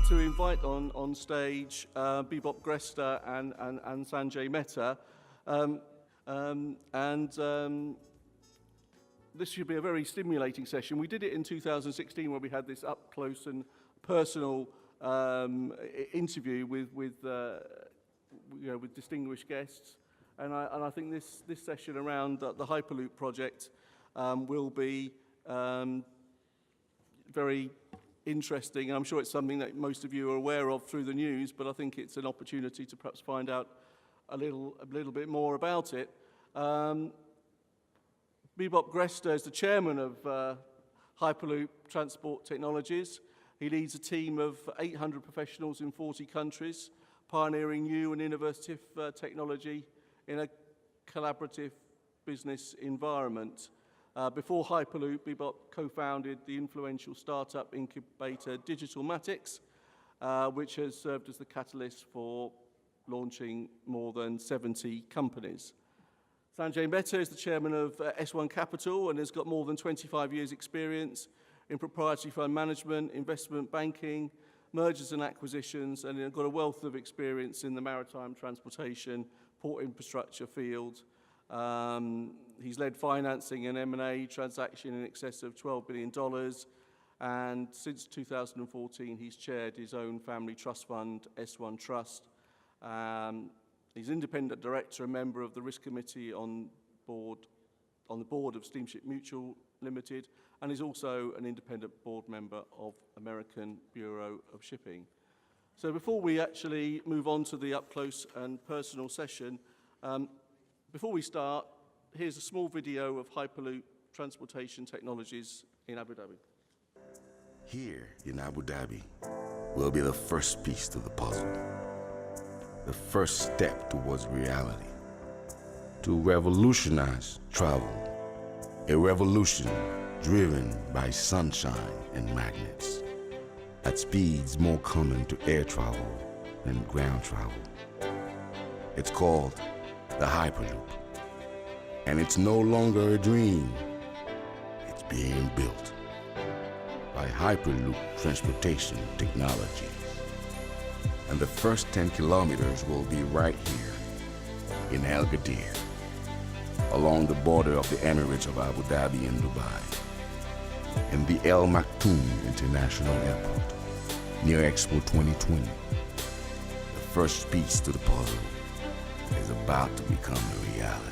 to invite on stage Bibop Gresta and Sanjay Mehta. This should be a very stimulating session. We did it in 2016 where we had this up-close and personal interview with distinguished guests. And I think this session around the Hyperloop project will be very interesting. I'm sure it's something that most of you are aware of through the news, but I think it's an opportunity to perhaps find out a little bit more about it. Bibop Gresta is the chairman of Hyperloop Transport Technologies. He leads a team of 800 professionals in 40 countries, pioneering new and innovative technology in a collaborative business environment. Before Hyperloop, Bibop co-founded the influential startup incubator Digitalmatics, which has served as the catalyst for launching more than 70 companies. Sanjay Mehta is the chairman of S1 Capital and has got more than 25 years' experience in proprietary fund management, investment banking, mergers and acquisitions, and got a wealth of experience in the maritime transportation, port infrastructure field. He's led financing and M&A transaction in excess of $12 billion, and since 2014 he's chaired his own family trust fund, S1 Trust. He's independent director and member of the risk committee on the board of Steamship Mutual Limited, and is also an independent board member of American Bureau of Shipping. So before we actually move on to the up-close and personal session, before we start, here's a small video of Hyperloop Transportation Technologies in Abu Dhabi. Here in Abu Dhabi will be the first piece to the puzzle, the first step towards reality, to revolutionize travel, a revolution driven by sunshine and magnets, at speeds more common to air travel than ground travel. It's called the Hyperloop, and it's no longer a dream. It's being built by Hyperloop Transportation Technologies. And the first 10 kilometers will be right here in Al Ghadir, along the border of the Emirates of Abu Dhabi and Dubai, in the El Maktoum International Airport, near Expo 2020. The first piece to the puzzle is about to become a reality.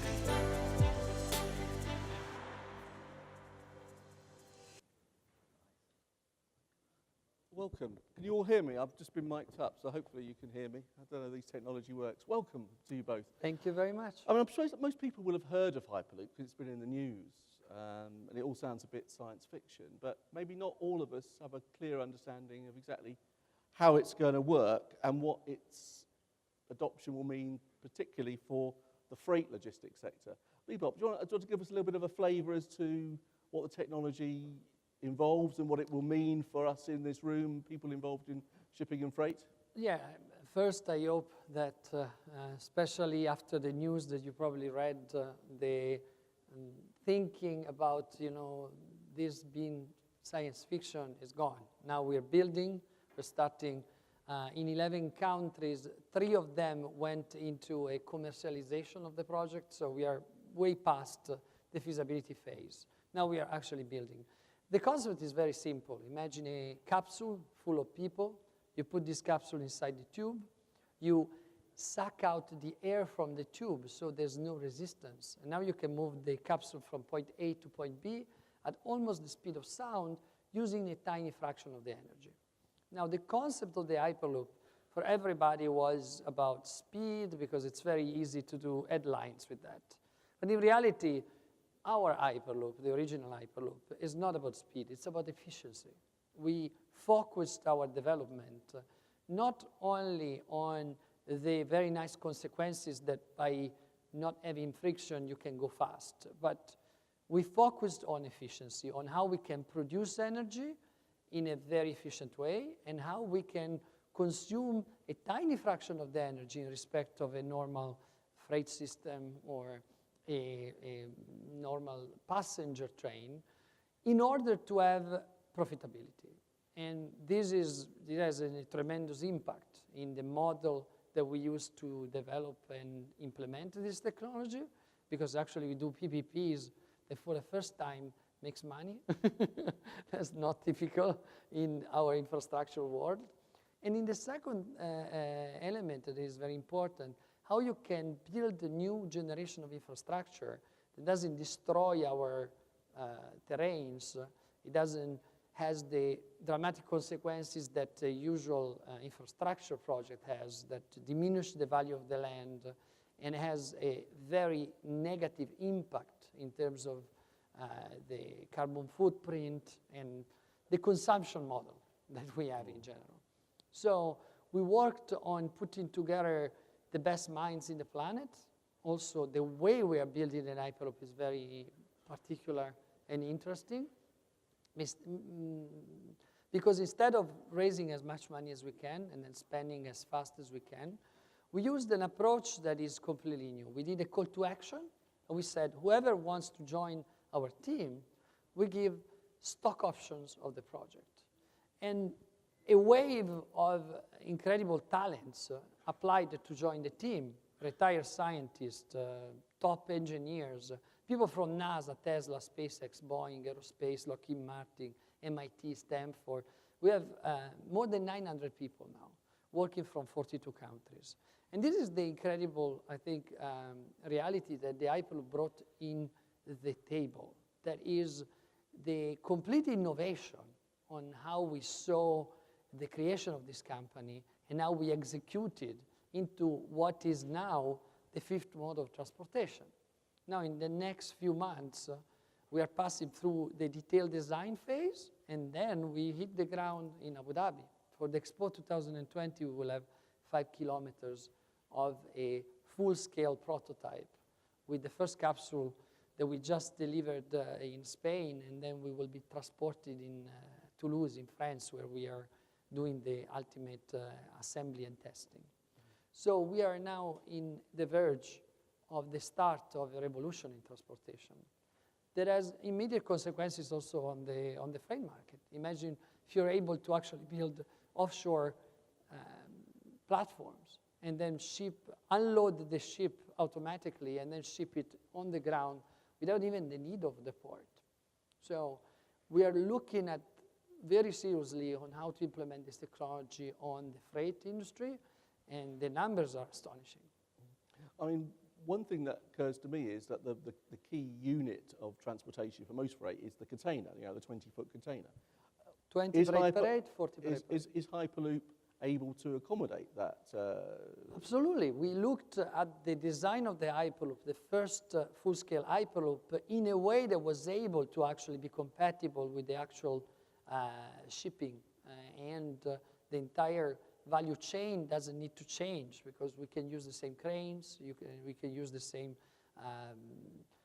Welcome. Can you all hear me? I've just been mic'd up, so hopefully you can hear me. I don't know if this technology works. Welcome to you both. Thank you very much. I mean, I'm sure that most people will have heard of Hyperloop because it's been in the news, and it all sounds a bit science fiction, but maybe not all of us have a clear understanding of exactly how it's going to work and what its adoption will mean, particularly for the freight logistics sector. Bibop, do you want to give us a little bit of a flavour as to what the technology involves and what it will mean for us in this room, people involved in shipping and freight? Yeah, first I hope that, especially after the news that you probably read, the thinking about, this being science fiction is gone. Now we're building, we're starting in 11 countries. 3 of them went into a commercialization of the project, so we are way past the feasibility phase. Now we are actually building. The concept is very simple. Imagine a capsule full of people. You put this capsule inside the tube. You suck out the air from the tube so there's no resistance. And now you can move the capsule from point A to point B at almost the speed of sound using a tiny fraction of the energy. Now the concept of the Hyperloop for everybody was about speed because it's very easy to do headlines with that. But in reality, our Hyperloop, the original Hyperloop, is not about speed, it's about efficiency. We focused our development not only on the very nice consequences that by not having friction you can go fast, but we focused on efficiency, on how we can produce energy in a very efficient way and how we can consume a tiny fraction of the energy in respect of a normal freight system or a normal passenger train in order to have profitability. And this has a tremendous impact in the model that we use to develop and implement this technology, because actually we do PPPs that for the first time makes money. That's not typical in our infrastructure world. And in the second element that is very important, how you can build a new generation of infrastructure that doesn't destroy our terrains. It doesn't has the dramatic consequences that a usual infrastructure project has, that diminish the value of the land and has a very negative impact in terms of the carbon footprint and the consumption model that we have in general. So we worked on putting together the best minds in the planet. Also, the way we are building an Hyperloop is very particular and interesting. Because instead of raising as much money as we can and then spending as fast as we can, we used an approach that is completely new. We did a call to action, and we said, whoever wants to join our team, we give stock options of the project. And a wave of incredible talents applied to join the team, retired scientists, top engineers, people from NASA, Tesla, SpaceX, Boeing, Aerospace, Lockheed Martin, MIT, Stanford. We have more than 900 people now working from 42 countries. And this is the incredible, I think, reality that the Hyperloop brought in the table. That is the complete innovation on how we saw the creation of this company and how we executed into what is now the fifth mode of transportation. Now, in the next few months, we are passing through the detailed design phase, and then we hit the ground in Abu Dhabi. For the Expo 2020, we will have 5 kilometers of a full-scale prototype with the first capsule that we just delivered in Spain, and then we will be transported in Toulouse, in France, where we are doing the ultimate assembly and testing. So we are now in the verge of the start of a revolution in transportation that has immediate consequences also on the freight market. Imagine if you're able to actually build offshore platforms and then unload the ship automatically and then ship it on the ground without even the need of the port. So we are looking at very seriously on how to implement this technology on the freight industry, and the numbers are astonishing. I mean, one thing that occurs to me is that the key unit of transportation for most freight is the container, the 20-foot container. 20 freight per 8, 40 per 8. Is Hyperloop able to accommodate that? Absolutely. We looked at the design of the Hyperloop, the first full-scale Hyperloop, in a way that was able to actually be compatible with the actual shipping and the entire value chain doesn't need to change because we can use the same cranes, we can use the same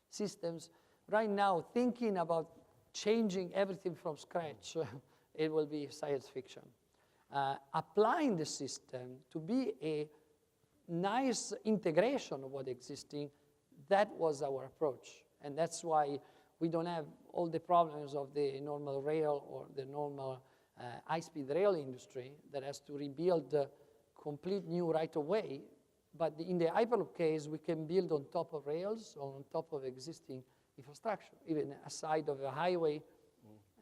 systems. Right now, thinking about changing everything from scratch, it will be science fiction. Applying the system to be a nice integration of what existing, that was our approach. And that's why we don't have all the problems of the normal rail or the normal high-speed rail industry that has to rebuild complete new right-of-way. But in the Hyperloop case, we can build on top of rails or on top of existing infrastructure, even aside of a highway.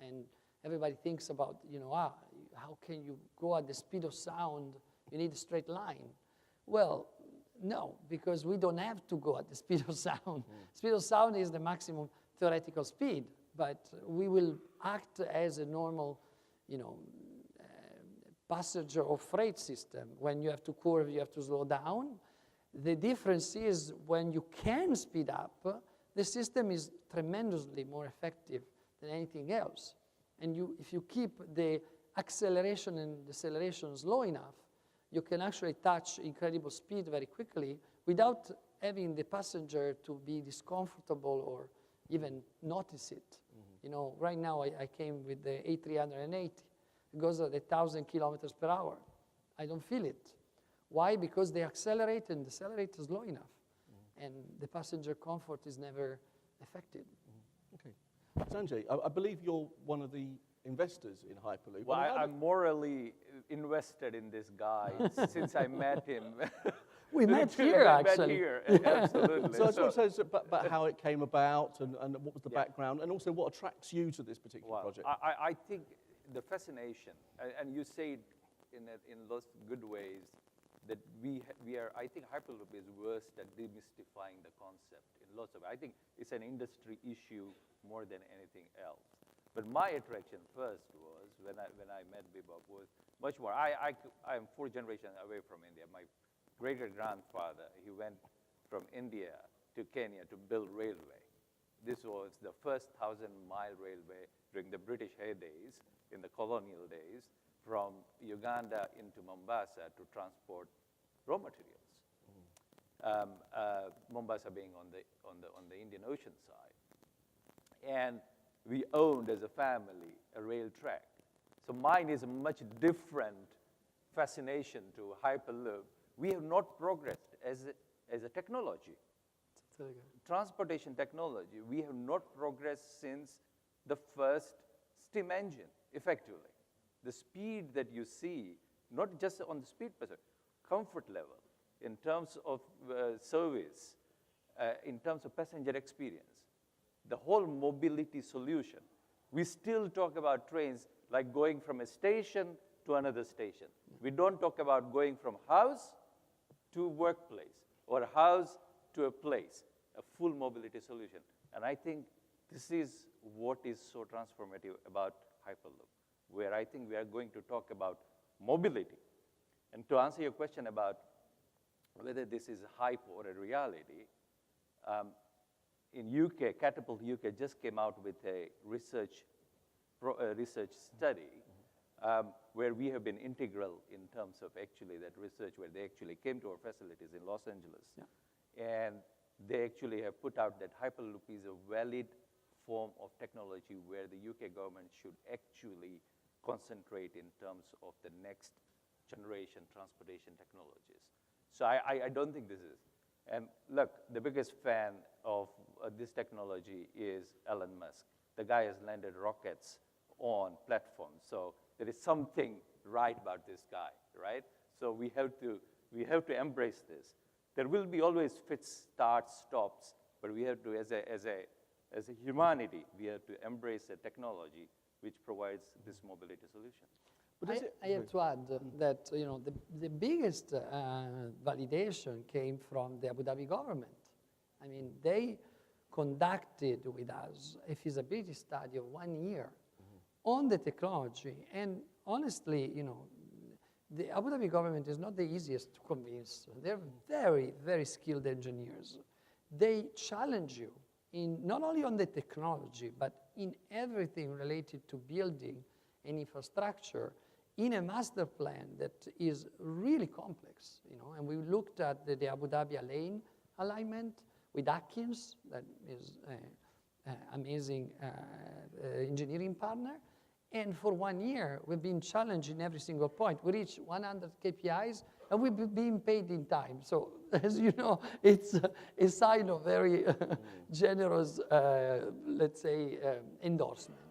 And everybody thinks about, how can you go at the speed of sound? You need a straight line. Well, no, because we don't have to go at the speed of sound. Speed of sound is the maximum theoretical speed, but we will act as a normal passenger or freight system. When you have to curve, you have to slow down. The difference is when you can speed up, the system is tremendously more effective than anything else. And if you keep the acceleration and deceleration low enough, you can actually touch incredible speed very quickly without having the passenger to be discomfortable or even notice it. Right now I came with the A380. It goes at 1,000 kilometers per hour. I don't feel it. Why? Because they accelerate and decelerate slow enough. And the passenger comfort is never affected. Okay. Sanjay, I believe you're one of the investors in Hyperloop. Well, I mean, I'm morally invested in this guy since I met him. We met here, actually. Absolutely. so I just want to say about how it came about and what was the background, and also what attracts you to this particular project. I think the fascination, and you say it in lots of good ways, that we are, I think Hyperloop is worse at demystifying the concept in lots of, I think it's an industry issue more than anything else. But my attraction first was, when I met Bibop, was much more, I'm 4 generations away from India. My great-grandfather, he went from India to Kenya to build railway. This was the first 1,000-mile railway during the British heydays, in the colonial days, from Uganda into Mombasa to transport raw materials. Mombasa being on the Indian Ocean side. And we owned, as a family, a rail track. So mine is a much different fascination to Hyperloop. We have not progressed as a technology. Transportation technology, we have not progressed since the first steam engine, effectively. The speed that you see, not just on the speed perspective, comfort level, in terms of service, in terms of passenger experience, the whole mobility solution. We still talk about trains like going from a station to another station. We don't talk about going from house to workplace, or house to a place, a full mobility solution. And I think this is what is so transformative about Hyperloop, where I think we are going to talk about mobility. And to answer your question about whether this is a hype or a reality, in UK, Catapult UK just came out with a research study where we have been integral in terms of actually that research, where they actually came to our facilities in Los Angeles. And they actually have put out that Hyperloop is a valid form of technology where the UK government should actually concentrate in terms of the next generation transportation technologies. So I don't think this is. And look, the biggest fan of this technology is Elon Musk. The guy has landed rockets on platforms. So there is something right about this guy, right? So we have to embrace this. There will be always fits, starts, stops, but we have to, as a humanity, we have to embrace a technology which provides this mobility solution. I have to add that the biggest validation came from the Abu Dhabi government. I mean, they conducted with us a feasibility study of 1 year on the technology. And honestly, the Abu Dhabi government is not the easiest to convince. They're very, very skilled engineers. They challenge you in not only on the technology, but in everything related to building an infrastructure in a master plan that is really complex. And we looked at the Abu Dhabi lane alignment with Atkins, that is an amazing engineering partner. And for 1 year, we've been challenged in every single point. We reached 100 KPIs, and we've been paid in time. So, as you know, it's a sign of very generous, let's say, endorsement.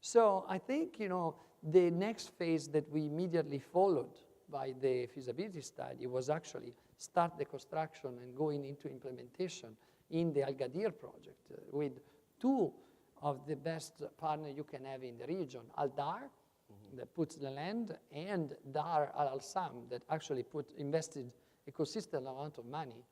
So I think, the next phase that we immediately followed by the feasibility study was actually start the construction and going into implementation in the Al Ghadir project with 2 of the best partners you can have in the region, Al Dar, that puts the land, and Dar Al Sam, that actually invested a consistent amount of money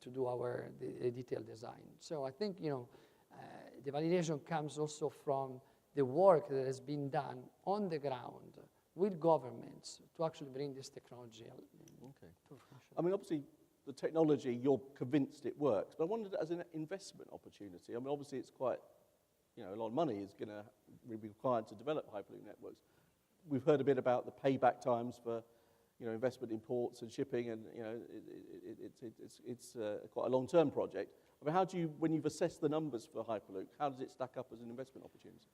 to do our detailed design. So I think, the validation comes also from the work that has been done on the ground with governments to actually bring this technology to fruition. I mean, obviously, the technology, you're convinced it works, but I wondered as an investment opportunity. I mean, obviously, it's quite, a lot of money is going to be required to develop Hyperloop networks. We've heard a bit about the payback times for, investment in ports and shipping, and, it's quite a long-term project. I mean, how do you, when you've assessed the numbers for Hyperloop, how does it stack up as an investment opportunity?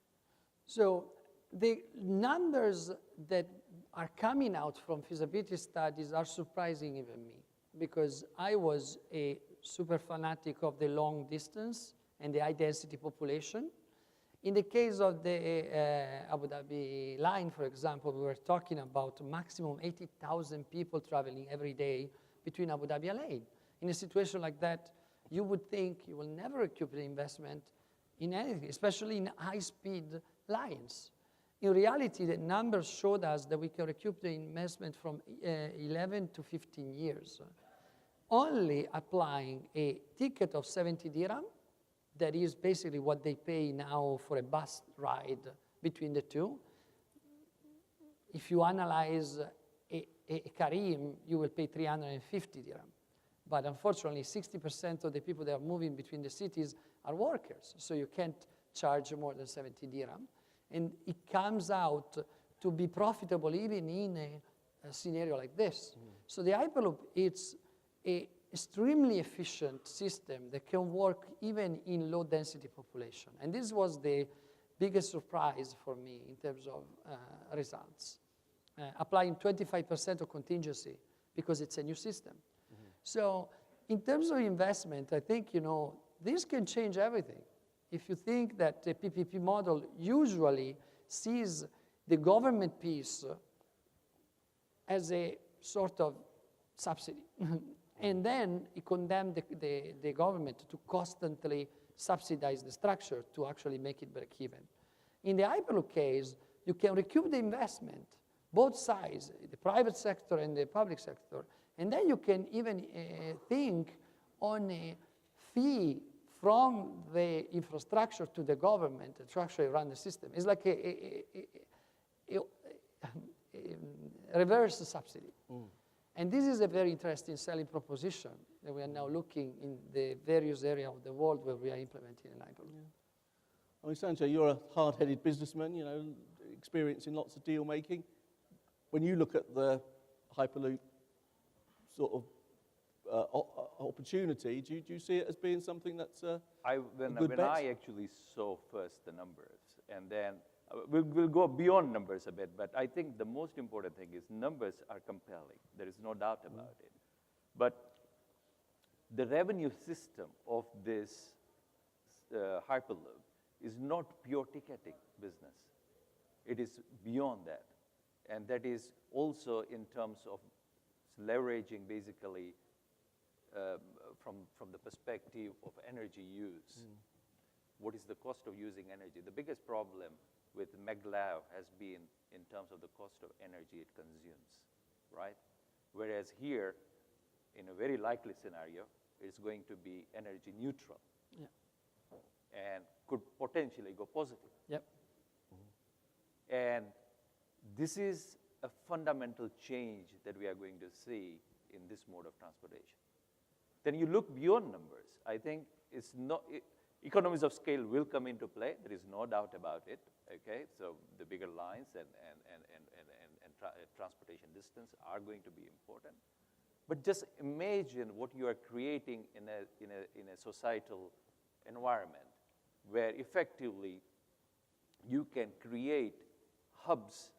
So the numbers that are coming out from feasibility studies are surprising even me, because I was a super fanatic of the long distance and the high density population. In the case of the Abu Dhabi line, for example, we were talking about maximum 80,000 people traveling every day between Abu Dhabi and Al. In a situation like that, you would think you will never recoup the investment in anything, especially in high-speed lines. In reality, the numbers showed us that we can recoup the investment from 11 to 15 years, only applying a ticket of 70 dirham. That is basically what they pay now for a bus ride between the two. If you analyze a Karim, you will pay 350 dirham. But unfortunately, 60% of the people that are moving between the cities are workers, so you can't charge more than 70 dirham. And it comes out to be profitable even in a scenario like this. So the Hyperloop, it's an extremely efficient system that can work even in low-density population. And this was the biggest surprise for me in terms of results. Applying 25% of contingency because it's a new system. So in terms of investment, I think, this can change everything. If you think that the PPP model usually sees the government piece as a sort of subsidy, and then it condemned the government to constantly subsidize the structure to actually make it break even. In the Hyperloop case, you can recoup the investment, both sides, the private sector and the public sector, and then you can even think on a fee from the infrastructure to the government to actually run the system. It's like a reverse subsidy. And this is a very interesting selling proposition that we are now looking in the various areas of the world where we are implementing an Hyperloop. I mean, Sanjay, you're a hard-headed businessman, experience in lots of deal making. When you look at the Hyperloop sort of opportunity, do you see it as being something that's a good bet? When I actually saw first the numbers, and then we'll go beyond numbers a bit, but I think the most important thing is numbers are compelling. There is no doubt about it. But the revenue system of this Hyperloop is not pure ticketing business. It is beyond that. And that is also in terms of leveraging basically from the perspective of energy use. What is the cost of using energy? The biggest problem with maglev has been in terms of the cost of energy it consumes, right? Whereas here, in a very likely scenario, it's going to be energy neutral. And could potentially go positive. And this is a fundamental change that we are going to see in this mode of transportation. Then you look beyond numbers. I think it's not, economies of scale will come into play. There is no doubt about it. Okay, so the bigger lines and transportation distance are going to be important. But just imagine what you are creating in a societal environment where effectively you can create hubs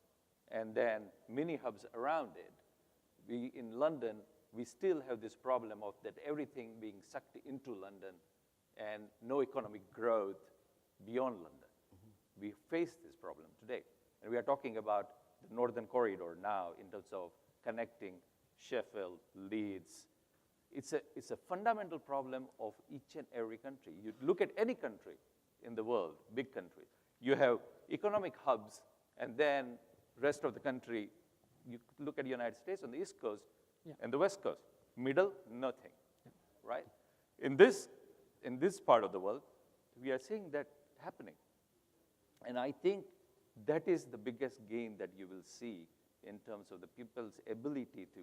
and then mini hubs around it. In London, we still have this problem of that everything being sucked into London and no economic growth beyond London. We face this problem today. And we are talking about the Northern Corridor now in terms of connecting Sheffield, Leeds. It's a fundamental problem of each and every country. You look at any country in the world, big country, you have economic hubs, and then rest of the country, you look at the United States on the East Coast and the West Coast. Middle, nothing, right? In this part of the world, we are seeing that happening. And I think that is the biggest gain that you will see in terms of the people's ability to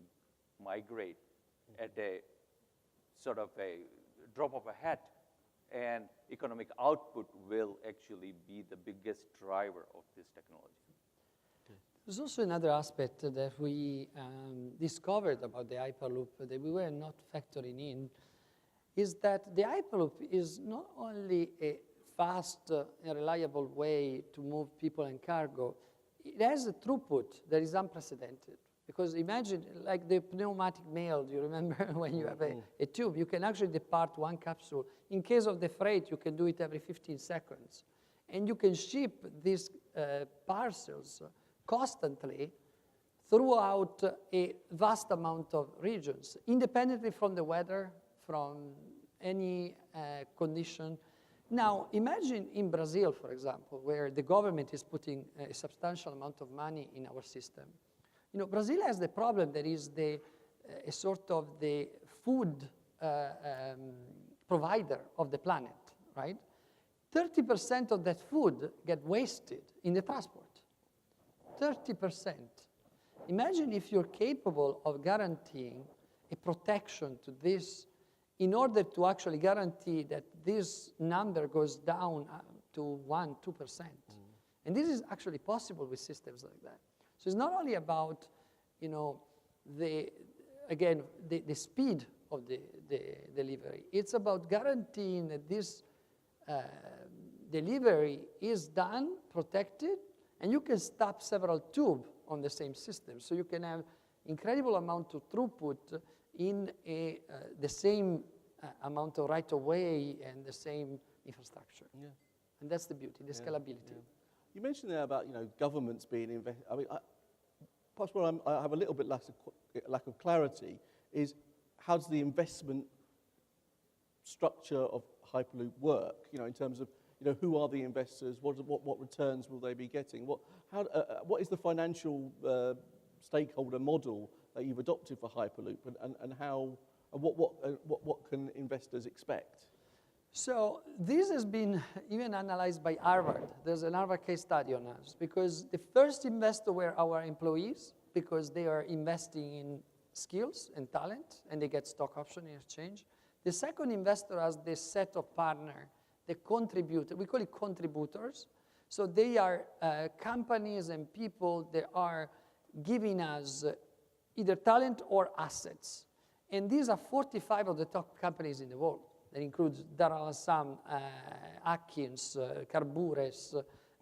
migrate at a sort of a drop of a hat, and economic output will actually be the biggest driver of this technology. There's also another aspect that we discovered about the Hyperloop that we were not factoring in, is that the Hyperloop is not only a fast and reliable way to move people and cargo, it has a throughput that is unprecedented. Because imagine, like the pneumatic mail, do you remember when you have a tube? You can actually depart one capsule. In case of the freight, you can do it every 15 seconds. And you can ship these parcels constantly throughout a vast amount of regions, independently from the weather, from any condition. Now, imagine in Brazil, for example, where the government is putting a substantial amount of money in our system. You know, Brazil has the problem that is a sort of the food provider of the planet, right? 30% of that food get wasted in the transport. 30%. Imagine if you're capable of guaranteeing a protection to this in order to actually guarantee that this number goes down to 1%, 2%. And this is actually possible with systems like that. So it's not only about, you know, the speed of the delivery. It's about guaranteeing that this delivery is done, protected, and you can stop several tubes on the same system. So you can have incredible amount of throughput in the same amount of right-of-way and the same infrastructure. Yeah. And that's the beauty, the scalability. Yeah. You mentioned there about, you know, governments being invested. I mean, possibly I have a little bit lack of clarity is how does the investment structure of Hyperloop work, you know, in terms of, you know, who are the investors, what returns will they be getting, what is the financial stakeholder model that you've adopted for Hyperloop, and how, and what can investors expect? So this has been even analyzed by Harvard. There's an Harvard case study on us, because the first investor were our employees, because they are investing in skills and talent, and they get stock option in exchange. The second investor has this set of partners that contribute. We call it contributors. So they are companies and people that are giving us either talent or assets. And these are 45 of the top companies in the world. That includes Dar al Assam, Atkins, Carbures,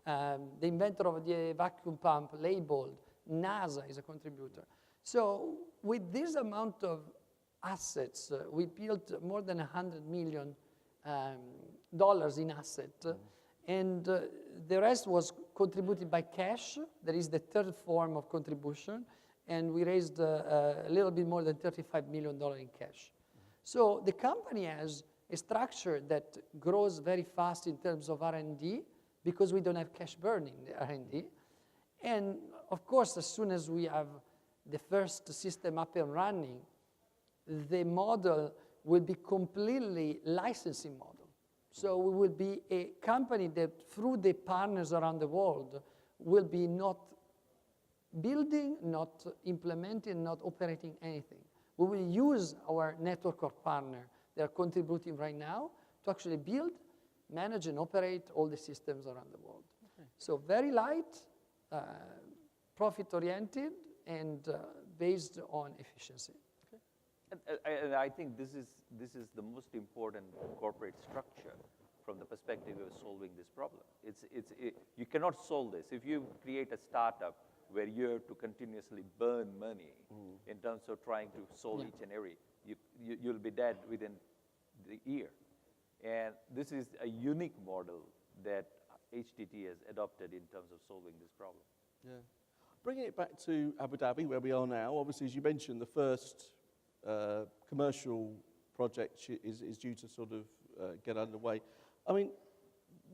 the inventor of the vacuum pump, Labeled, NASA is a contributor. So with this amount of assets, we built more than $100 million in assets, and the rest was contributed by cash. That is the third form of contribution, and we raised a little bit more than $35 million in cash. So the company has a structure that grows very fast in terms of R&D, because we don't have cash burning the R&D. And of course, as soon as we have the first system up and running, the model will be completely licensing model. So we will be a company that through the partners around the world will be not building, not implementing, not operating anything. We will use our network of partners that are contributing right now to actually build, manage, and operate all the systems around the world. Okay. So very light, profit-oriented, and based on efficiency. And I think this is the most important corporate structure from the perspective of solving this problem. You cannot solve this. If you create a startup where you have to continuously burn money in terms of trying to solve each and every, you'll be dead within the year. And this is a unique model that HTT has adopted in terms of solving this problem. Yeah. Bringing it back to Abu Dhabi, where we are now, obviously, as you mentioned, the first commercial project is due to sort of get underway. I mean,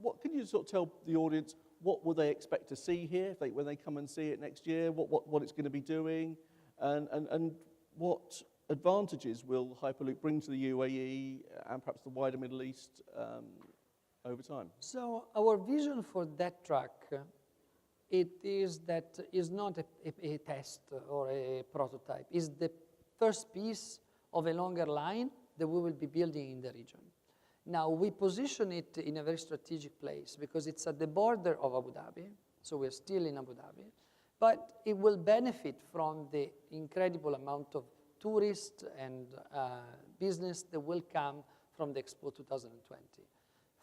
what can you sort of tell the audience, what will they expect to see here when they come and see it next year, what it's going to be doing, and what advantages will Hyperloop bring to the UAE and perhaps the wider Middle East over time? So our vision for that track, it is that is not a test or a prototype. It's the first piece of a longer line that we will be building in the region. Now, we position it in a very strategic place because it's at the border of Abu Dhabi, so we're still in Abu Dhabi, but it will benefit from the incredible amount of tourists and business that will come from the Expo 2020.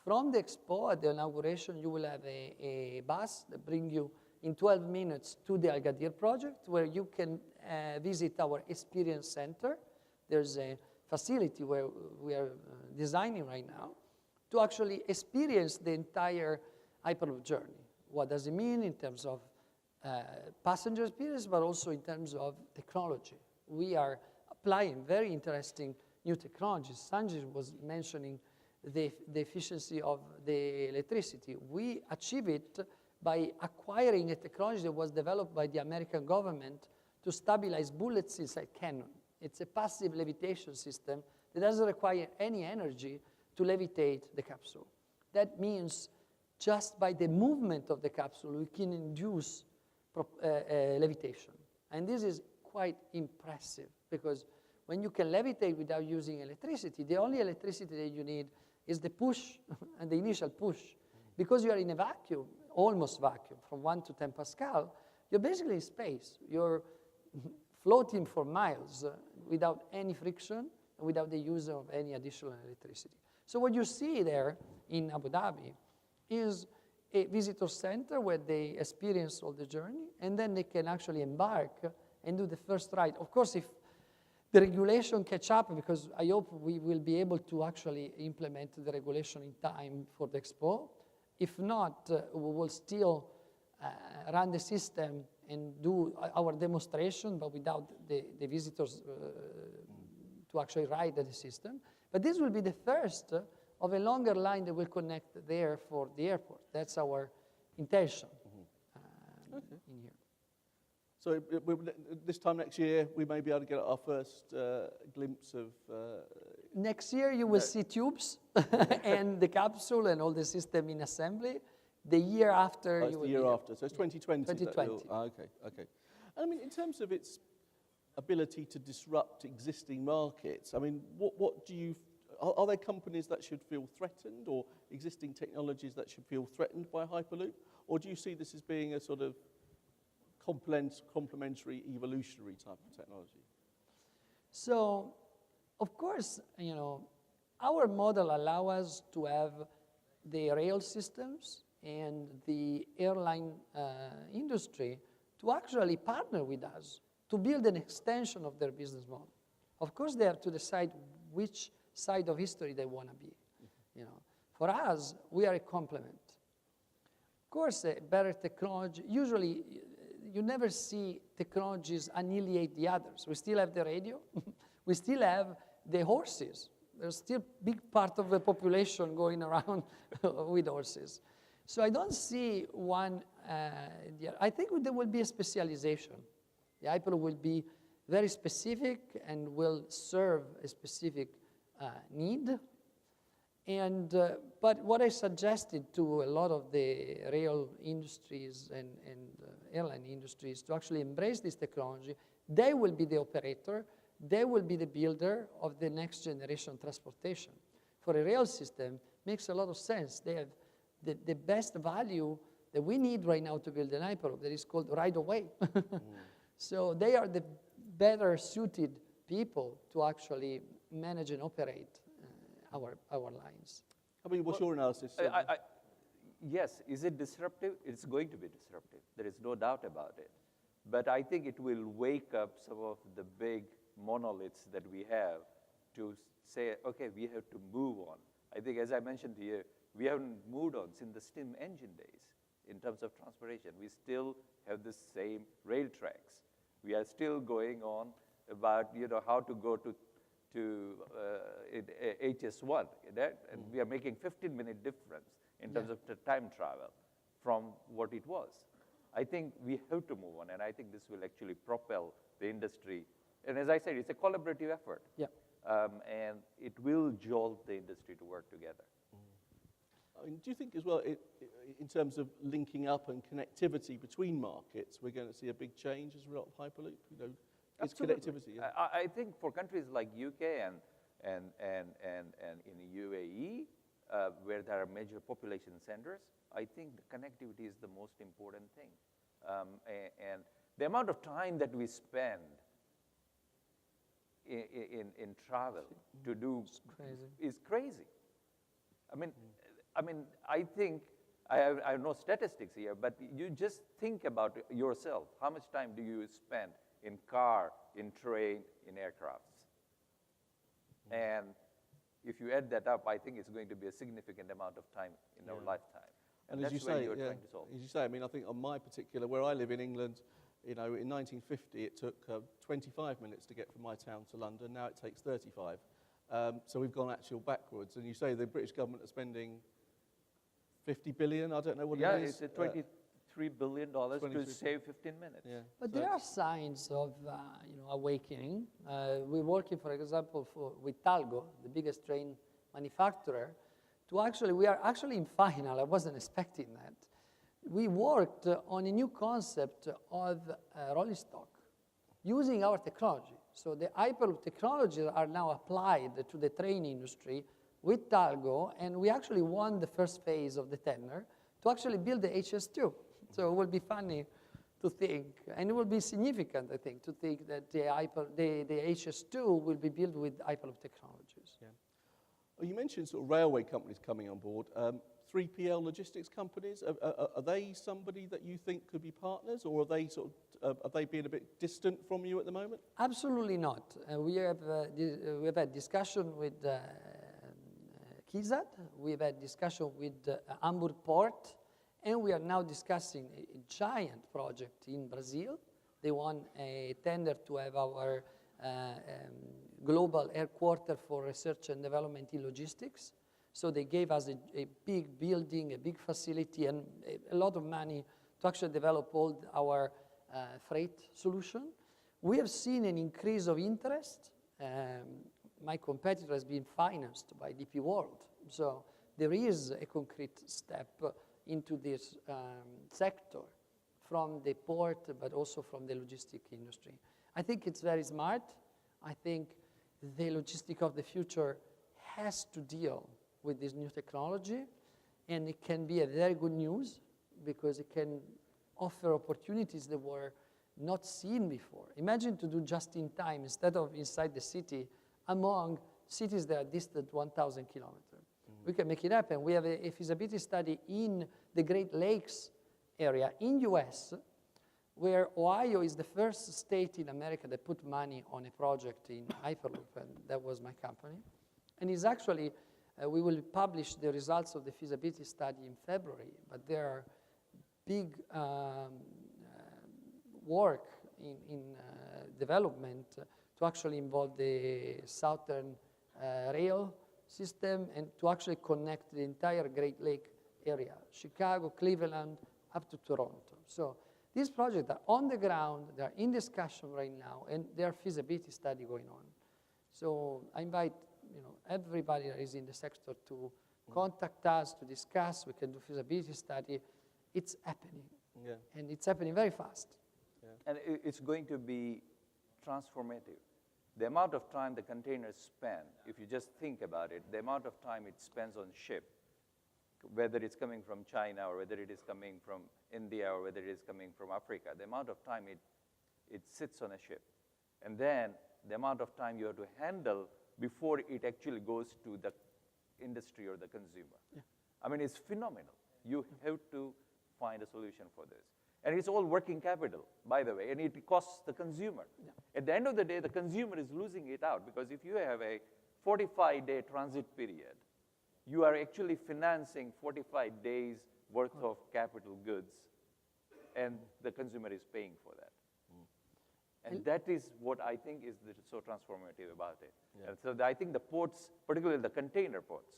From the Expo, at the inauguration, you will have a bus that brings you in 12 minutes to the Al Ghadir project, where you can visit our experience center. There's a facility where we are designing right now to actually experience the entire Hyperloop journey. What does it mean in terms of passenger experience, but also in terms of technology? We are applying very interesting new technologies. Sanjay was mentioning the efficiency of the electricity. We achieve it by acquiring a technology that was developed by the American government to stabilize bullets inside cannon. It's a passive levitation system that doesn't require any energy to levitate the capsule. That means just by the movement of the capsule, we can induce levitation. And this is quite impressive because when you can levitate without using electricity, the only electricity that you need is the push and the initial push. Because you are in a vacuum, almost vacuum, from 1 to 10 Pascal, you're basically in space. You're floating for miles without any friction and without the use of any additional electricity. So what you see there in Abu Dhabi is a visitor center where they experience all the journey, and then they can actually embark and do the first ride. Of course, if the regulation catch up, because I hope we will be able to actually implement the regulation in time for the Expo. If not, we will still run the system and do our demonstration, but without the visitors to actually ride the system. But this will be the first of a longer line that will connect there for the airport. That's our intention in here. So this time next year, we may be able to get our first glimpse of... Next year, you will see tubes and the capsule and all the system in assembly. The year after, you will the year after. So it's 2020. 2020. Okay. And I mean, in terms of its ability to disrupt existing markets, I mean, what do you... Are there companies that should feel threatened or existing technologies that should feel threatened by Hyperloop? Or do you see this as being a sort of complementary, evolutionary type of technology? So, of course, our model allows us to have the rail systems and the airline industry to actually partner with us to build an extension of their business model. Of course, they have to decide which side of history they want to be. For us, we are a complement. Of course, better technology, usually you never see technologies annihilate the others. We still have the radio. We still have the horses. There's still a big part of the population going around with horses. So I don't see one. I think there will be a specialization. The Hyperloop will be very specific and will serve a specific need. And but what I suggested to a lot of the rail industries and airline industries to actually embrace this technology, they will be the operator, they will be the builder of the next generation transportation. For a rail system, makes a lot of sense. They have the best value that we need right now to build an Hyperloop that is called right away. So they are the better suited people to actually manage and operate our lines. I mean, what's your analysis? Yes, is it disruptive? It's going to be disruptive. There is no doubt about it. But I think it will wake up some of the big monoliths that we have to say, okay, we have to move on. I think, as I mentioned to you, we haven't moved on since the steam engine days in terms of transportation. We still have the same rail tracks. We are still going on about how to go to HS1, and we are making 15-minute difference in terms of the time travel from what it was. I think we have to move on, and I think this will actually propel the industry. And as I said, it's a collaborative effort. Yeah. And it will jolt the industry to work together. I mean, do you think as well, in terms of linking up and connectivity between markets, we're going to see a big change as a result of Hyperloop? It's connectivity. Yeah. I think for countries like UK and in UAE, where there are major population centers, I think the connectivity is the most important thing. And the amount of time that we spend in travel to do is crazy. I think, I have no statistics here, but you just think about yourself. How much time do you spend in car, in train, in aircrafts? And if you add that up, I think it's going to be a significant amount of time in our lifetime. And that's as you where say, you're yeah, trying to solve. as you say, I mean, I think on my particular, where I live in England, you know, in 1950 it took 25 minutes to get from my town to London. Now it takes 35. So we've gone actual backwards. And you say the British government are spending 50 billion. I don't know what Yeah, it is. it's a $23 billion to 23 save 15 minutes. Yeah. But So there are signs of awakening. We're working, for example, with Talgo, the biggest train manufacturer. We are actually in final. I wasn't expecting that. We worked on a new concept of rolling stock using our technology. So the Hyperloop technologies are now applied to the train industry with Talgo, and we actually won the first phase of the tender to actually build the HS2. So it will be funny to think, and it will be significant, I think, to think that the HS2 will be built with Hyperloop technologies. yeah. Oh, you mentioned sort of railway companies coming on board. 3PL logistics companies, are they somebody that you think could be partners, or are they are they being a bit distant from you at the moment? Absolutely not. We have had discussion with Kizat, we've had discussion with Hamburg Port, and we are now discussing a giant project in Brazil. They won a tender to have our global headquarters for research and development in logistics. So they gave us a big building, a big facility, and a lot of money to actually develop all our freight solution. We have seen an increase of interest. My competitor has been financed by DP World. So there is a concrete step into this sector from the port, but also from the logistic industry. I think it's very smart. I think the logistic of the future has to deal with this new technology, and it can be a very good news because it can offer opportunities that were not seen before. Imagine to do just in time instead of inside the city among cities that are distant 1,000 kilometers. We can make it happen. We have a feasibility study in the Great Lakes area in US, where Ohio is the first state in America that put money on a project in Hyperloop, and that was my company. And it's actually, we will publish the results of the feasibility study in February, but there are big work in development to actually involve the Southern rail system and to actually connect the entire Great Lake area, Chicago, Cleveland, up to Toronto. So these projects are on the ground, they're in discussion right now, and there's feasibility study going on. So I invite everybody that is in the sector to contact us to discuss. We can do feasibility study. It's happening, Yeah. and it's happening very fast. And it's going to be transformative. The amount of time the containers spend, if you just think about it, the amount of time it spends on ship, whether it's coming from China or whether it is coming from India or whether it is coming from Africa, the amount of time it sits on a ship. And then the amount of time you have to handle before it actually goes to the industry or the consumer. Yeah. I mean, it's phenomenal. You have to find a solution for this. And it's all working capital, by the way, and it costs the consumer. Yeah. At the end of the day, the consumer is losing it out because if you have a 45-day transit period, you are actually financing 45 days worth of capital goods, and the consumer is paying for that. And that is what I think is so transformative about it. Yeah. And so I think the ports, particularly the container ports,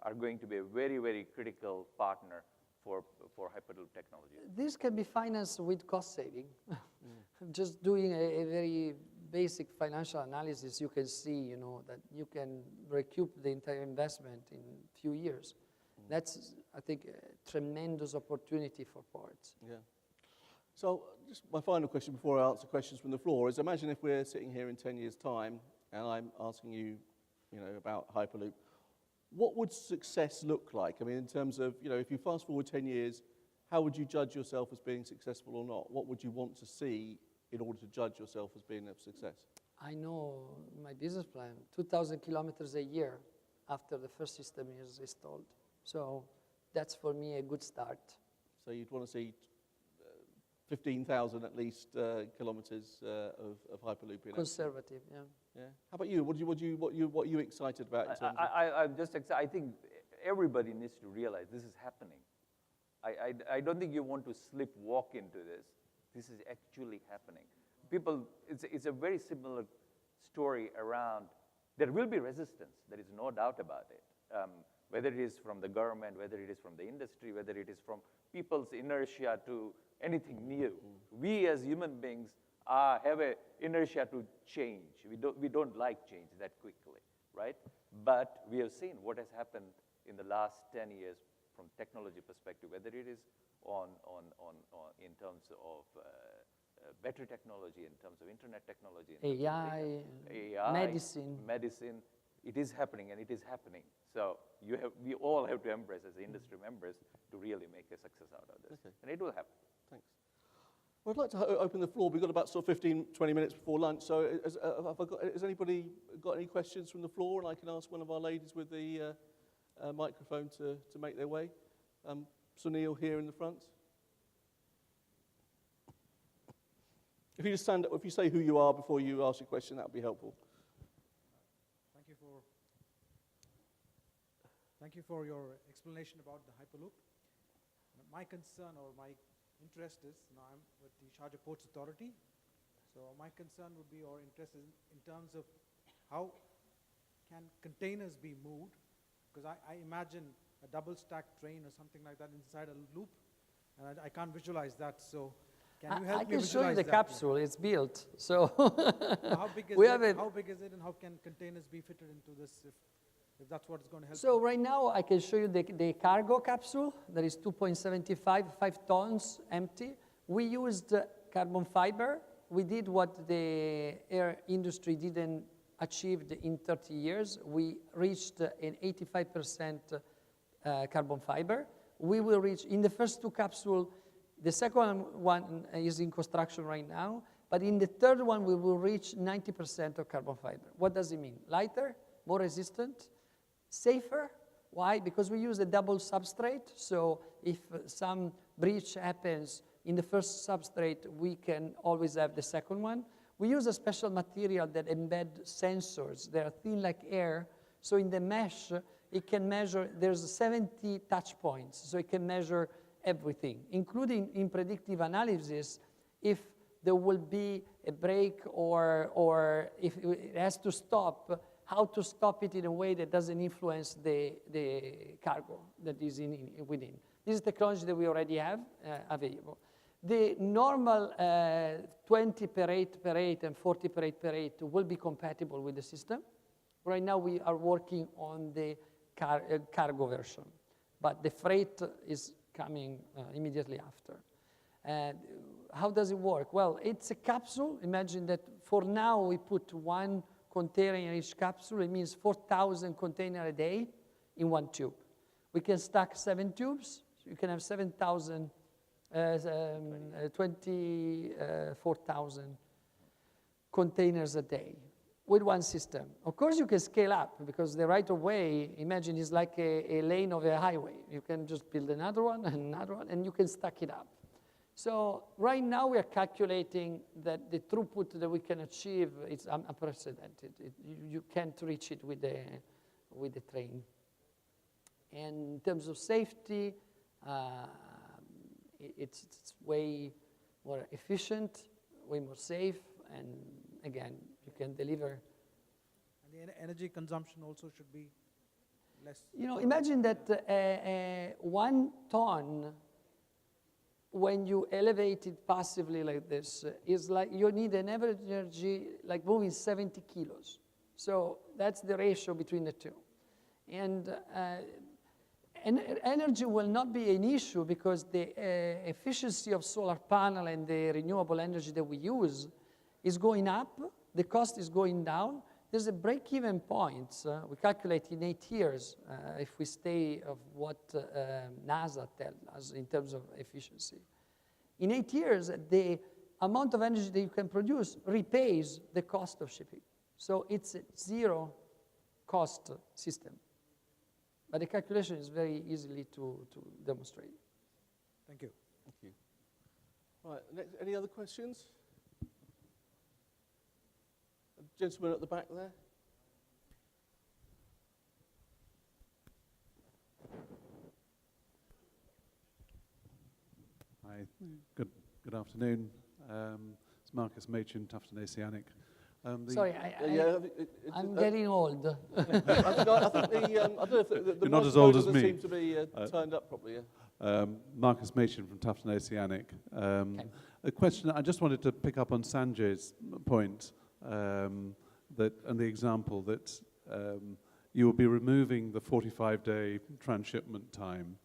are going to be a very, very critical partner for Hyperloop technology. This can be financed with cost saving. Just doing a very basic financial analysis, you can see, that you can recoup the entire investment in a few years. That's, I think, a tremendous opportunity for ports. Yeah. So just my final question before I answer questions from the floor is, imagine if we're sitting here in 10 years' time and I'm asking you, about Hyperloop. What would success look like? I mean, in terms of, if you fast forward 10 years, how would you judge yourself as being successful or not? What would you want to see in order to judge yourself as being a success? I know my business plan, 2,000 kilometers a year after the first system is installed. So that's for me a good start. So you'd want to see 15,000 at least kilometers of Hyperloop in Conservative, yeah. Yeah. How about you? What are you excited about in terms of? I'm just excited. I think everybody needs to realize this is happening. I don't think you want to sleepwalk into this. This is actually happening. People, it's a very similar story around, there will be resistance, there is no doubt about it. Whether it is from the government, whether it is from the industry, whether it is from people's inertia to anything new. We as human beings have an inertia to change. We don't like change that quickly, right? But we have seen what has happened in the last 10 years from technology perspective, whether it is in terms of battery technology, in terms of internet technology, AI, medicine. It is happening, and it is happening. So we all have to embrace as industry members to really make a success out of this. Okay. And it will happen. Thanks. Well, I'd like to open the floor. We've got about sort of 15, 20 minutes before lunch. So has anybody got any questions from the floor? And I can ask one of our ladies with the microphone to make their way. Sunil here in the front. If you just stand up, if you say who you are before you ask your question, that would be helpful. Thank you for your explanation about the Hyperloop. My concern or my interest is, now I'm with the Sharjah Ports Authority, so my concern would be, or interest is in terms of how can containers be moved, because I imagine a double stacked train or something like that inside a loop, and I can't visualize that, so can you help me visualize that? I can show you the capsule, it's built, so. How big is it? How big is it, and how can containers be fitted into this if that's what is going to help? So right now I can show you the cargo capsule that is 2.75, 5 tons empty. We used carbon fiber. We did what the air industry didn't achieve in 30 years. We reached an 85% carbon fiber. We will reach, in the first 2 capsules, the second one is in construction right now, but in the third one we will reach 90% of carbon fiber. What does it mean? Lighter, more resistant, safer. Why? Because we use a double substrate, so if some breach happens in the first substrate, we can always have the second one. We use a special material that embed sensors. They are thin like air, so in the mesh, it can measure, there's 70 touch points, so it can measure everything, including in predictive analysis, if there will be a break or if it has to stop, how to stop it in a way that doesn't influence the cargo that is within. This is technology that we already have available. The normal 20 per 8 and 40 per 8 will be compatible with the system. Right now we are working on the cargo version, but the freight is coming immediately after. How does it work? Well, it's a capsule. Imagine that for now we put 1 container in each capsule. It means 4,000 containers a day in 1 tube. We can stack 7 tubes. So you can have 7,000, 24,000 containers a day with 1 system. Of course, you can scale up because the right of way, imagine, is like a lane of a highway. You can just build another one, and you can stack it up. So right now we are calculating that the throughput that we can achieve is unprecedented. You can't reach it with the train. And in terms of safety, it's way more efficient, way more safe, and again, you can deliver. And the energy consumption also should be less. You know, imagine that 1 ton, when you elevate it passively like this, is like you need an average energy like moving 70 kilos. So that's the ratio between the two. And energy will not be an issue because the efficiency of solar panel and the renewable energy that we use is going up, the cost is going down. There's a break-even point. We calculate in 8 years if we stay of what NASA tells us in terms of efficiency. In 8 years, the amount of energy that you can produce repays the cost of shipping. So it's a zero cost system. But the calculation is very easily to demonstrate. Thank you. Thank you. Right, next, any other questions? Gentleman at the back there. Hi, good afternoon. It's Marcus Machin, Tufton Oceanic. Sorry, I'm getting old. I don't know if the You're not as old as doesn't me. seem to be turned up properly. Yeah. Marcus Machin from Tufton Oceanic. A question, I just wanted to pick up on Sanjay's point, that, and the example that you will be removing the 45-day transshipment time,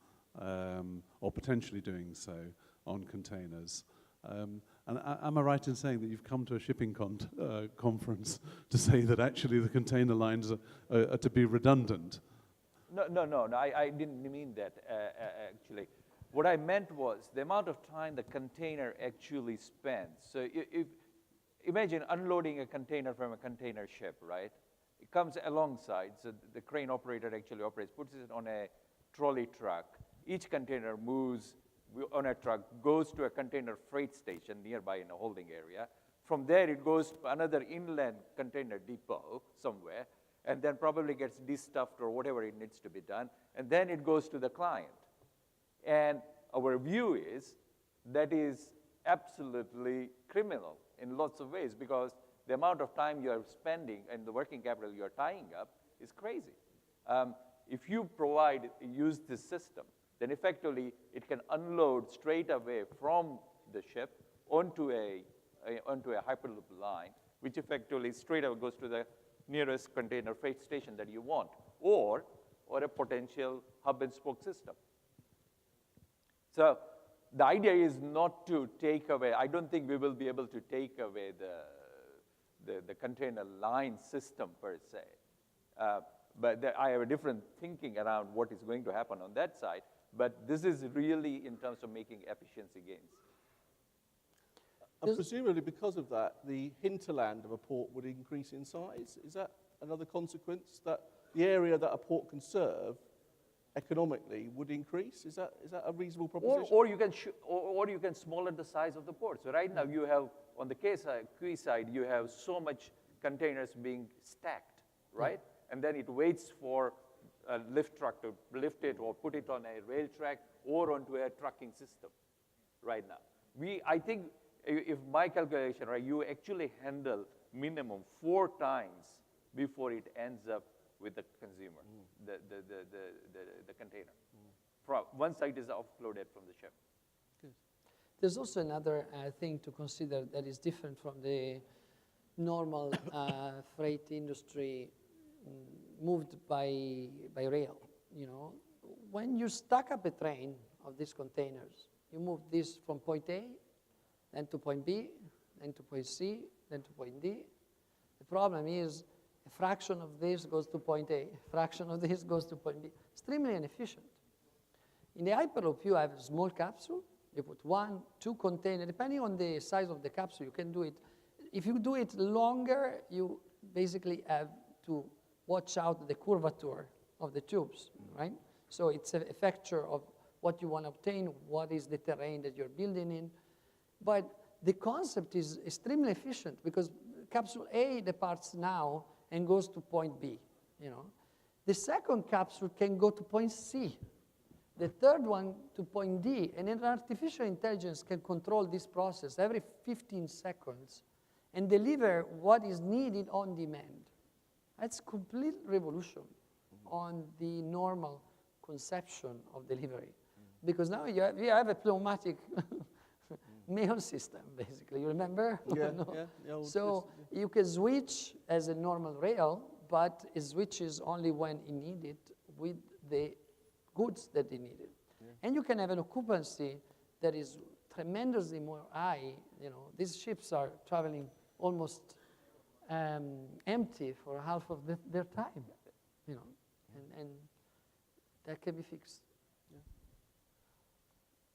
or potentially doing so on containers. And am I right in saying that you've come to a shipping conference to say that actually the container lines are to be redundant? No, I didn't mean that, actually. What I meant was the amount of time the container actually spends. So if imagine unloading a container from a container ship, right? It comes alongside, so the crane operator actually operates, puts it on a trolley truck. Each container moves on a truck, goes to a container freight station nearby in a holding area. From there, it goes to another inland container depot somewhere, and then probably gets destuffed or whatever it needs to be done, and then it goes to the client. And our view is that is absolutely criminal in lots of ways, because the amount of time you are spending and the working capital you are tying up is crazy. If you use this system, then effectively it can unload straight away from the ship onto a Hyperloop line, which effectively straight away goes to the nearest container freight station that you want, or a potential hub and spoke system. So the idea is not to take away, I don't think we will be able to take away the container line system per se. But I have a different thinking around what is going to happen on that side. But this is really in terms of making efficiency gains. And presumably because of that, the hinterland of a port would increase in size. Is that another consequence, that the area that a port can serve economically would increase? Is that a reasonable proposition? Or you can smaller the size of the port. So right now you have, on the quayside, you have so much containers being stacked, right? And then it waits for a lift truck to lift it or put it on a rail track or onto a trucking system right now. I think if my calculation, right, you actually handle minimum 4 times before it ends up with the consumer, the container. From once it is offloaded from the ship. Good. There's also another thing to consider that is different from the normal freight industry moved by rail. You know, when you stack up a train of these containers, you move this from point A, then to point B, then to point C, then to point D. The problem is a fraction of this goes to point A, a fraction of this goes to point B. Extremely inefficient. In the Hyperloop, you have a small capsule. You put 1, 2 containers. Depending on the size of the capsule, you can do it. If you do it longer, you basically have to watch out the curvature of the tubes, right? So it's a factor of what you want to obtain, what is the terrain that you're building in. But the concept is extremely efficient because capsule A departs now and goes to point B, you know. The second capsule can go to point C. The third one to point D. And an artificial intelligence can control this process every 15 seconds and deliver what is needed on demand. That's complete revolution on the normal conception of delivery. Because now you have a pneumatic mail system, basically. You remember? Yeah, No? yeah. So you can switch as a normal rail, but it switches only when it needed with the goods that it needed. Yeah. And you can have an occupancy that is tremendously more high. You know, these ships are traveling almost empty for half of their time, you know, and that can be fixed. Yeah.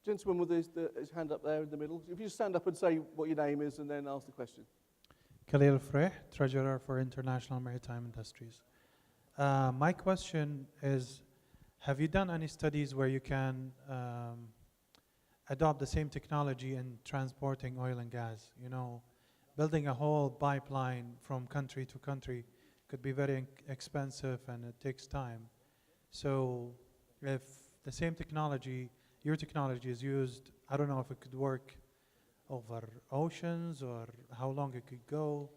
Gentleman with his hand up there in the middle. If you stand up and say what your name is and then ask the question. Khalil Frey, Treasurer for International Maritime Industries. My question is, have you done any studies where you can adopt the same technology in transporting oil and gas? You know, building a whole pipeline from country to country could be very expensive and it takes time. So if the same technology your technology is used, I don't know if it could work over oceans or how long it could go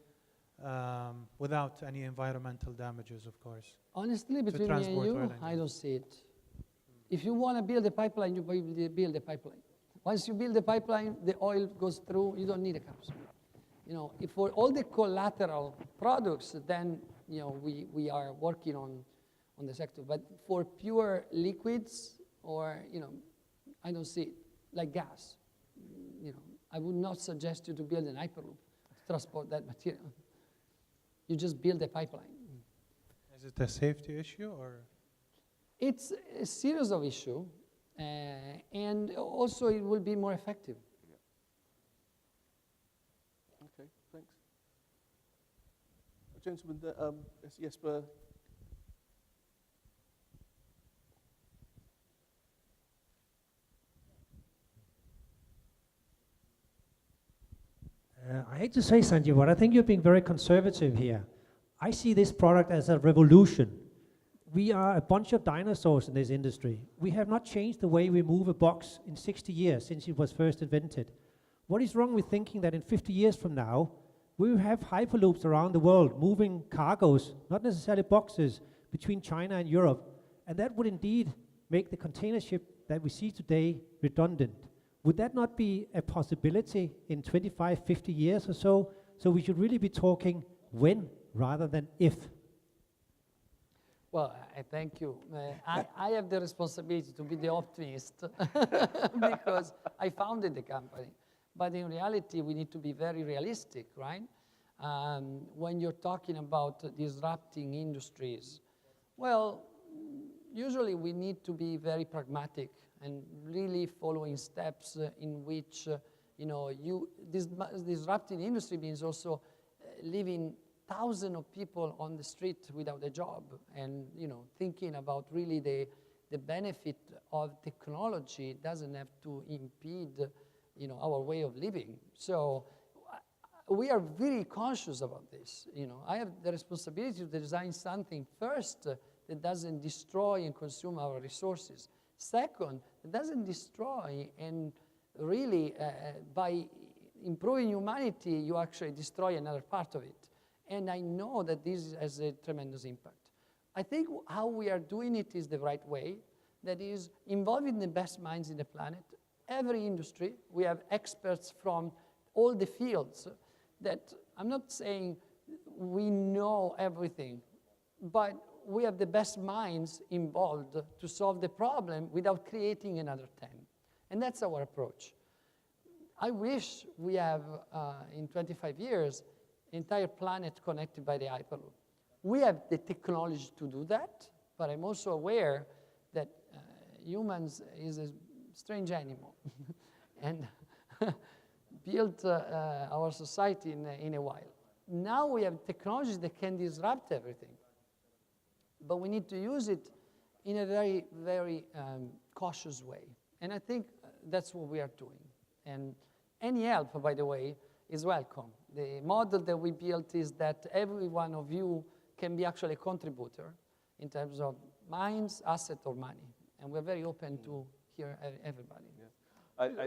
without any environmental damages, of course. Honestly, between me and transport oil you, and I gas. don't see it. If you want to build a pipeline, you build a pipeline. Once you build the pipeline, the oil goes through, you don't need a capsule. You know, if for all the collateral products, then, you know, we are working on the sector. But for pure liquids or, you know, I don't see it. Like gas, you know, I would not suggest you to build an Hyperloop to transport that material. You just build a pipeline. Is it a safety issue or? It's a series of issues, and also it will be more effective. Okay, thanks. Gentlemen, Jesper. I hate to say, Sanjay, but I think you're being very conservative here. I see this product as a revolution. We are a bunch of dinosaurs in this industry. We have not changed the way we move a box in 60 years since it was first invented. What is wrong with thinking that in 50 years from now, we will have hyperloops around the world moving cargoes, not necessarily boxes, between China and Europe, and that would indeed make the container ship that we see today redundant. Would that not be a possibility in 25, 50 years or so? So we should really be talking when rather than if. Well, I thank you. I have the responsibility to be the optimist because I founded the company. But in reality, we need to be very realistic, right? When you're talking about disrupting industries, well, usually we need to be very pragmatic and really following steps in which, you know, disrupting industry means also leaving thousands of people on the street without a job, and, you know, thinking about really the benefit of technology doesn't have to impede, you know, our way of living. So we are very conscious about this. You know, I have the responsibility to design something first that doesn't destroy and consume our resources. Second, it doesn't destroy, and really by improving humanity, you actually destroy another part of it. And I know that this has a tremendous impact. I think how we are doing it is the right way. That is involving the best minds in the planet. Every industry, we have experts from all the fields that, I'm not saying we know everything, but we have the best minds involved to solve the problem without creating another 10. And that's our approach. I wish we have, in 25 years, entire planet connected by the Hyperloop. We have the technology to do that, but I'm also aware that humans is a strange animal and built our society in a while. Now we have technologies that can disrupt everything, but we need to use it in a very, very cautious way. And I think that's what we are doing. And any help, by the way, is welcome. The model that we built is that every one of you can be actually a contributor in terms of minds, asset, or money. And we're very open to hear everybody. Yeah.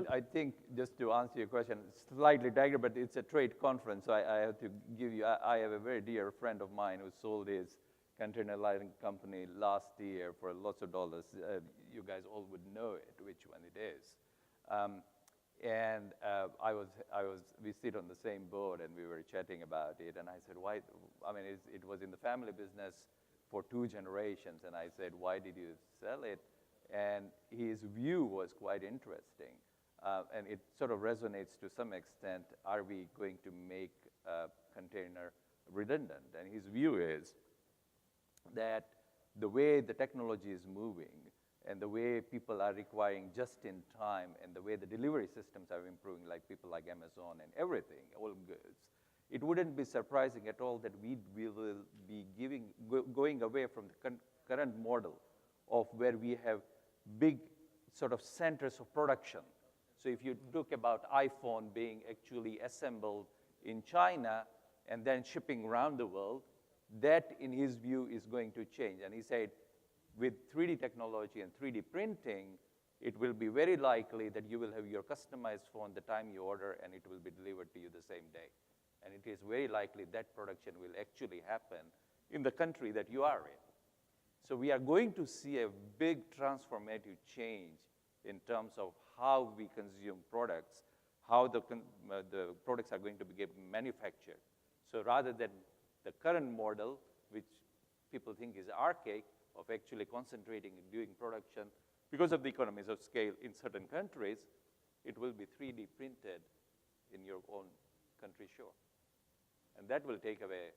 I think, just to answer your question, slightly digress, but it's a trade conference, so I have to give you, I have a very dear friend of mine who sold his container line company last year for lots of dollars. You guys all would know it, which one it is. We sit on the same board, and we were chatting about it, and I said, why, I mean, it was in the family business for 2 generations, and I said, why did you sell it? And his view was quite interesting, and it sort of resonates to some extent. Are we going to make a container redundant? And his view is that the way the technology is moving and the way people are requiring just in time and the way the delivery systems are improving, like people like Amazon and everything, all goods, it wouldn't be surprising at all that we will be going away from the current model of where we have big sort of centers of production. So if you look about iPhone being actually assembled in China and then shipping around the world, that in his view is going to change. And he said, with 3D technology and 3D printing, it will be very likely that you will have your customized phone the time you order, and it will be delivered to you the same day. And it is very likely that production will actually happen in the country that you are in. So we are going to see a big transformative change in terms of how we consume products, how the products are going to be manufactured. So rather than the current model, which people think is archaic, of actually concentrating in doing production, because of the economies of scale in certain countries, it will be 3D printed in your own country shore. And that will take away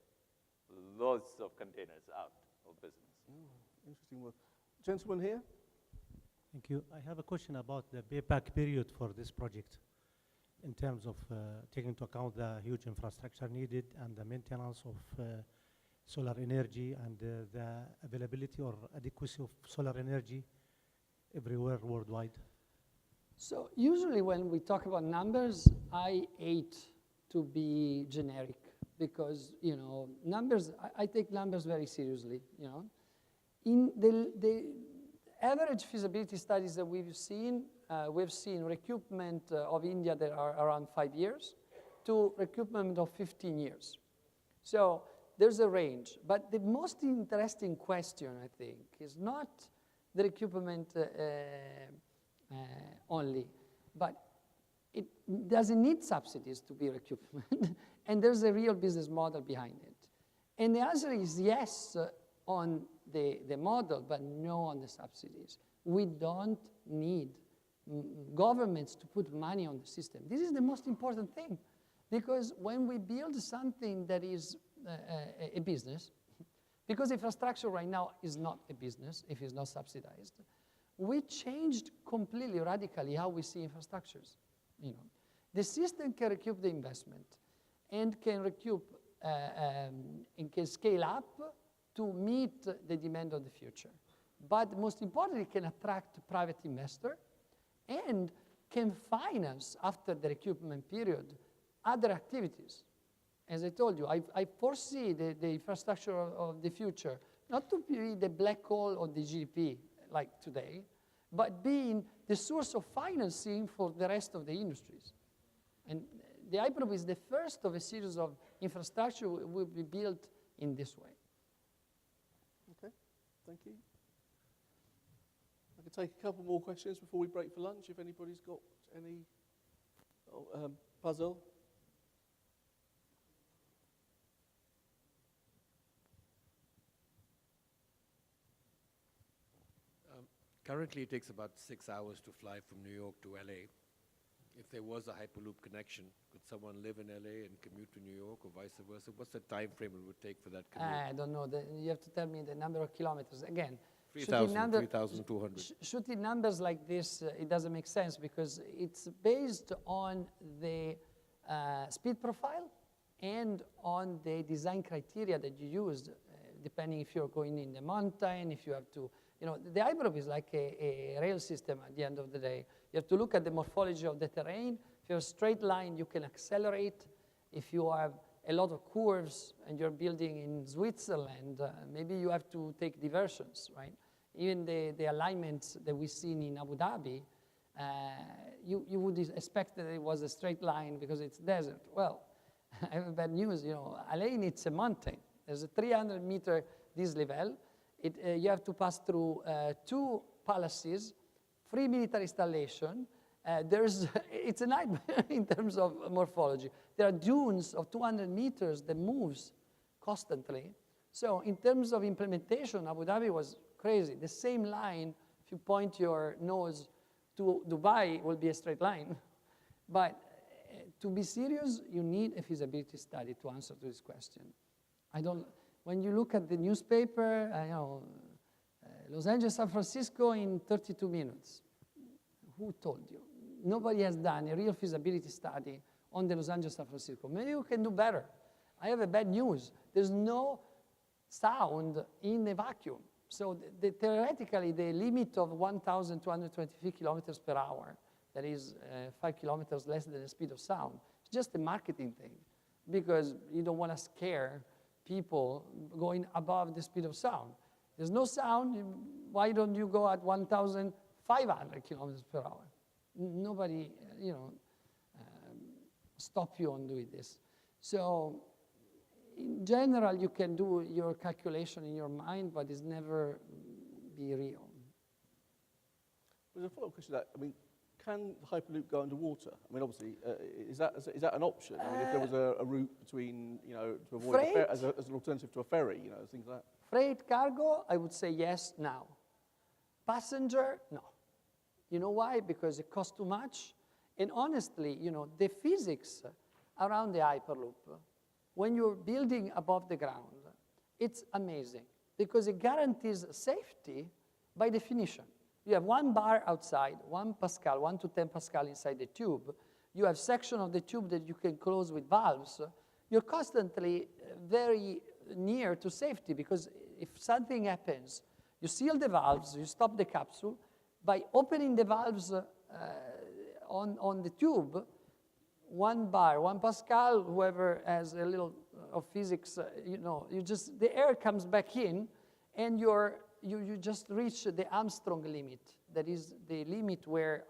lots of containers out of business. Interesting work. Gentleman here? Thank you. I have a question about the payback period for this project in terms of taking into account the huge infrastructure needed and the maintenance of solar energy and the availability or adequacy of solar energy everywhere worldwide. So usually when we talk about numbers, I hate to be generic because, you know, numbers, I take numbers very seriously, you know. In the average feasibility studies that we've seen recoupment of India that are around 5 years to recoupment of 15 years. So there's a range. But the most interesting question, I think, is not the recoupment only, but it doesn't need subsidies to be recoupment, and there's a real business model behind it. And the answer is yes on the model, but no on the subsidies. We don't need governments to put money on the system. This is the most important thing, because when we build something that is a business, because infrastructure right now is not a business if it's not subsidized, we changed completely, radically how we see infrastructures. You know, the system can recoup the investment and can recoup and can scale up to meet the demand of the future. But most importantly, it can attract private investor and can finance, after the recoupment period, other activities. As I told you, I foresee the infrastructure of the future not to be the black hole of the GDP like today, but being the source of financing for the rest of the industries. And the Hyperloop is the first of a series of infrastructure will be built in this way. Okay, thank you. I could take a couple more questions before we break for lunch, if anybody's got any puzzle. Currently, it takes about 6 hours to fly from New York to LA. If there was a Hyperloop connection, could someone live in LA and commute to New York or vice versa? What's the time frame it would take for that commute? I don't know. You have to tell me the number of kilometers. Again, 3,200. Shooting numbers like this, it doesn't make sense because it's based on the speed profile and on the design criteria that you used, depending if you're going in the mountain, if you have to, you know, the Hyperloop is like a rail system at the end of the day. You have to look at the morphology of the terrain. If you have a straight line, you can accelerate. If you have a lot of curves and you're building in Switzerland, maybe you have to take diversions, right? Even the alignments that we've seen in Abu Dhabi, you would expect that it was a straight line because it's desert. Well, I have bad news, you know, LA needs a mountain. There's a 300-meter this level. You have to pass through 2 palaces, 3 military installations. It's a nightmare in terms of morphology. There are dunes of 200 meters that moves constantly. So in terms of implementation, Abu Dhabi was crazy. The same line, if you point your nose to Dubai, will be a straight line. But to be serious, you need a feasibility study to answer to this question. When you look at the newspaper, you know, Los Angeles, San Francisco in 32 minutes. Who told you? Nobody has done a real feasibility study on the Los Angeles, San Francisco. Maybe you can do better. I have a bad news. There's no sound in a vacuum. So theoretically, the limit of 1,223 kilometers per hour, that is 5 kilometers less than the speed of sound, it's just a marketing thing because you don't want to scare people going above the speed of sound. There's no sound. Why don't you go at 1,000 500 kilometers per hour. Nobody, stop you on doing this. So in general, you can do your calculation in your mind, but it's never be real. There's a follow-up question to that. I mean, can Hyperloop go underwater? I mean, obviously, is that an option? I mean, if there was a route between, to avoid as an alternative to a ferry, things like that. Freight cargo, I would say yes now. Passenger, no. You know why? Because it costs too much. And honestly, the physics around the Hyperloop, when you're building above the ground, it's amazing because it guarantees safety by definition. You have 1 bar outside, 1 Pascal, 1 to 10 Pascal inside the tube. You have section of the tube that you can close with valves. You're constantly very near to safety because if something happens, you seal the valves, you stop the capsule. By opening the valves on the tube, 1 bar, 1 Pascal, whoever has a little of physics, the air comes back in and you just reach the Armstrong limit. That is the limit where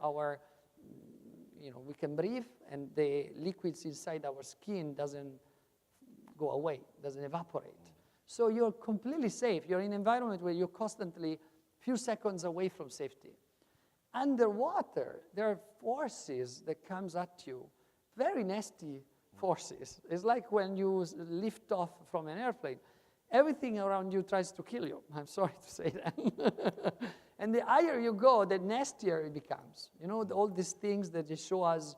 we can breathe and the liquids inside our skin doesn't go away, doesn't evaporate. So you're completely safe. You're in an environment where you're constantly few seconds away from safety. Underwater, there are forces that comes at you, very nasty forces. It's like when you lift off from an airplane. Everything around you tries to kill you. I'm sorry to say that. And the higher you go, the nastier it becomes. All these things that they show us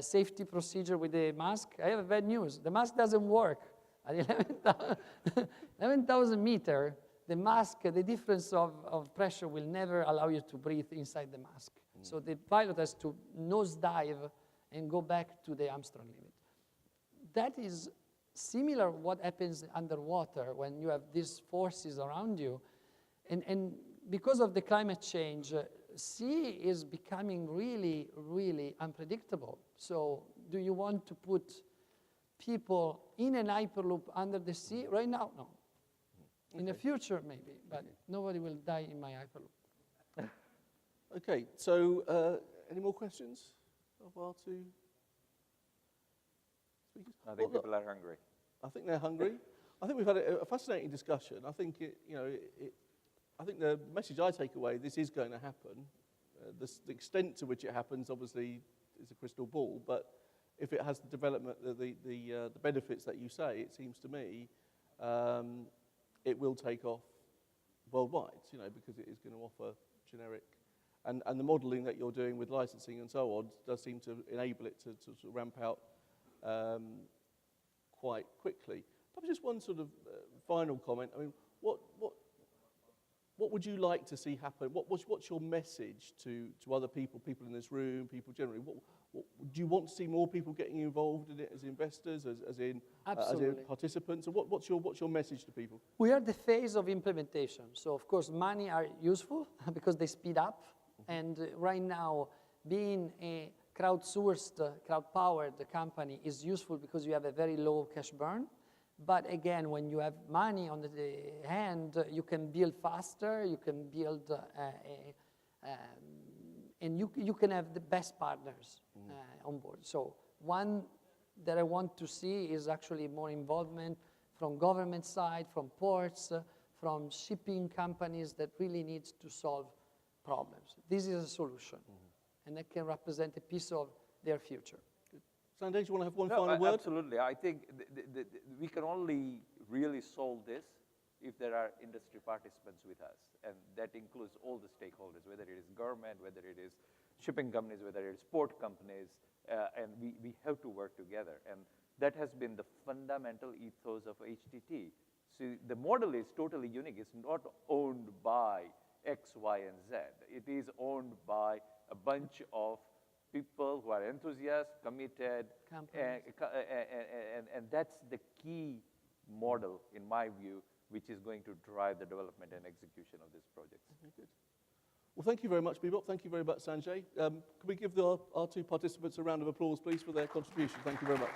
safety procedure with the mask. I have bad news. The mask doesn't work. At 11,000 meters, the mask, the difference of pressure will never allow you to breathe inside the mask. So the pilot has to nosedive and go back to the Armstrong limit. That is similar to what happens underwater when you have these forces around you. And because of the climate change, sea is becoming really, really unpredictable. So do you want to put people in an Hyperloop under the sea? Right now, no. In the future, maybe, but nobody will die in my Hyperloop. Okay, so any more questions of our 2 speakers? I think people are hungry. I think they're hungry. I think we've had a fascinating discussion. I think I think the message I take away, this is going to happen. The extent to which it happens, obviously, is a crystal ball. But if it has the development, the benefits that you say, it seems to me, it will take off worldwide. Because it is going to offer generic, and the modelling that you're doing with licensing and so on does seem to enable it to ramp out quite quickly. Perhaps just one sort of final comment. I mean, what would you like to see happen? What's your message to other people in this room, people generally? What do you want to see more people getting involved in it as investors, as in participants? And what's your message to people? We are the phase of implementation. So of course, money are useful because they speed up. And right now, being a crowdsourced, crowd-powered company is useful because you have a very low cash burn. But again, when you have money on the hand, you can build faster, you can build, and you can have the best partners on board. So one that I want to see is actually more involvement from government side, from ports, from shipping companies that really needs to solve problems. This is a solution, and that can represent a piece of their future. Sanjay, do you want to have one final word? Absolutely. I think we can only really solve this if there are industry participants with us. And that includes all the stakeholders, whether it is government, whether it is shipping companies, whether it is port companies. And we have to work together. And that has been the fundamental ethos of HTT. So the model is totally unique. It's not owned by X, Y, and Z. It is owned by a bunch of people who are enthusiasts, committed, and that's the key model, in my view, which is going to drive the development and execution of this project. Okay, good. Well, thank you very much, Bibop. Thank you very much, Sanjay. Can we give our 2 participants a round of applause, please, for their contribution? Thank you very much.